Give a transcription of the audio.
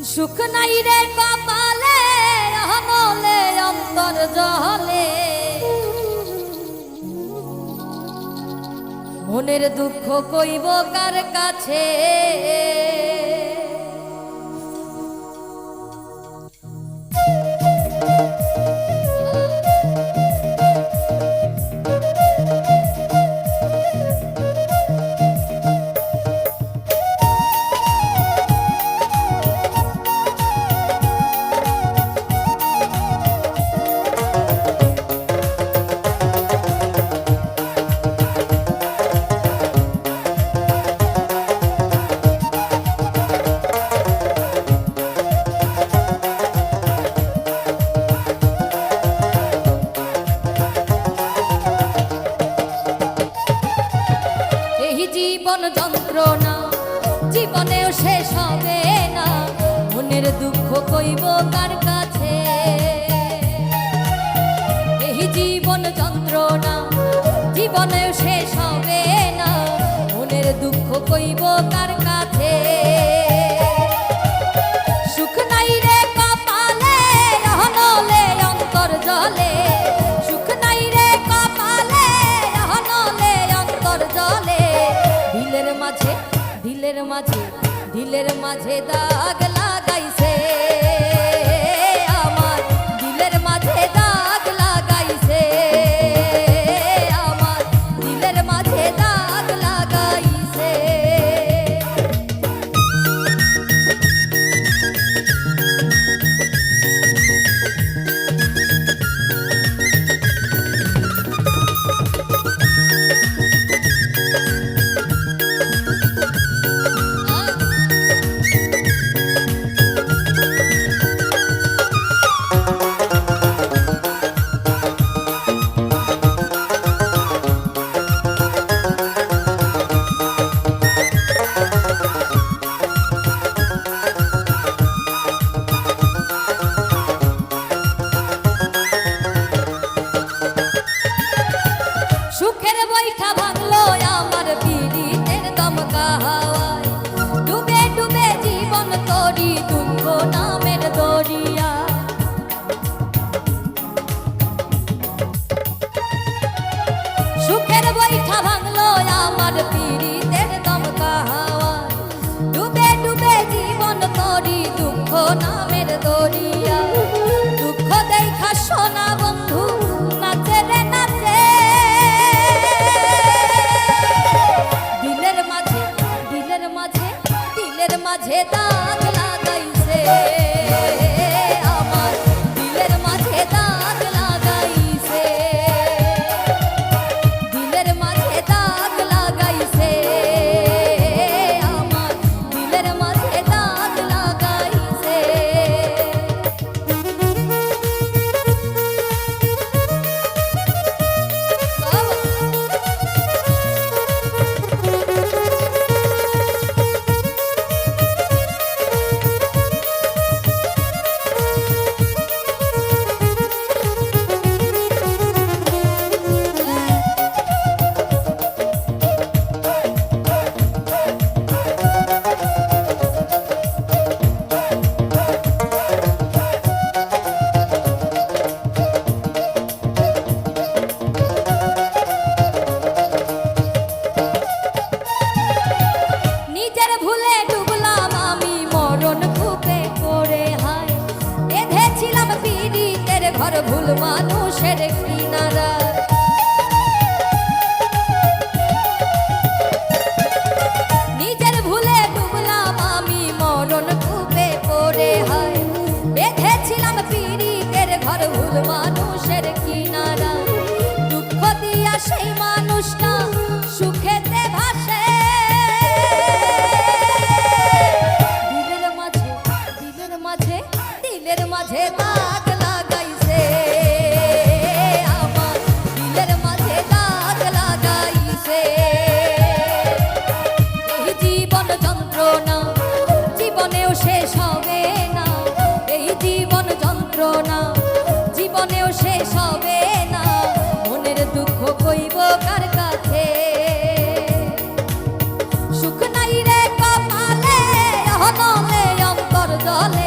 সুখ নাই রে কপালে অহমলে অন্তর জলে মনের দুঃখ কইব কার কাছে জীবন যন্ত্রণা জীবনেও শেষ হবে না মনের দুঃখ কইব কার কাছে এই জীবন যন্ত্রণা জীবনেও শেষ হবে না মনের দুঃখ কইব কার কাছে সুখ নাই রে কপালে অহনলে অন্তর জলে সুখ নাই রে কপালে অহনলে অন্তর জলে দিলের মাঝে দাগ লাগাইছে আমার দিলের মাঝে দাগ লাগাইছে আমার দিলের মাঝে দাগ লাগাইছে সুখের বৈঠা ভাঙলো আমার পীড়িতের দমকা হাওয়ায় ডুবে ডুবে জীবন তরি দুঃখ নামের দরিয়া সুখের বৈঠা ভাঙলো আমার পীড়িতের দমকা হাওয়ায় ডুবে ডুবে জীবন তরি দুঃখ নামের দরিয়া দুঃখ দেখা সোনা বন্ধু নাচে রে নাচে দিলের মাঝে দাগ লাগাইছে আমার দিলের মাঝে দাগ লাগাইছে দিলের মাঝে দাগ লাগাইছে আমার দিলের মাঝে দাগ লাগাইছে ঘর ভুল মানুষের কিনারা নিজের ভুলে ডুবলাম আমি মরণ কূপে পড়ে হায় বেঁধেছিলাম পীড়িতের ঘর ভুল মানুষের কিনারা দুঃখ দিয়া সেই মানুষটা সুখেতে ভাসে দিলের মাঝে দাগ লাগাইছে আমার দিলের মাঝে দাগ লাগাইছে এই জীবন যন্ত্রণা জীবনেও শেষ হবে না এই জীবন যন্ত্রণা জীবনেও শেষ হবে না মনের দুঃখ কইব কার কাছে সুখ নাই রে কপালে অহনলে অন্তর জলে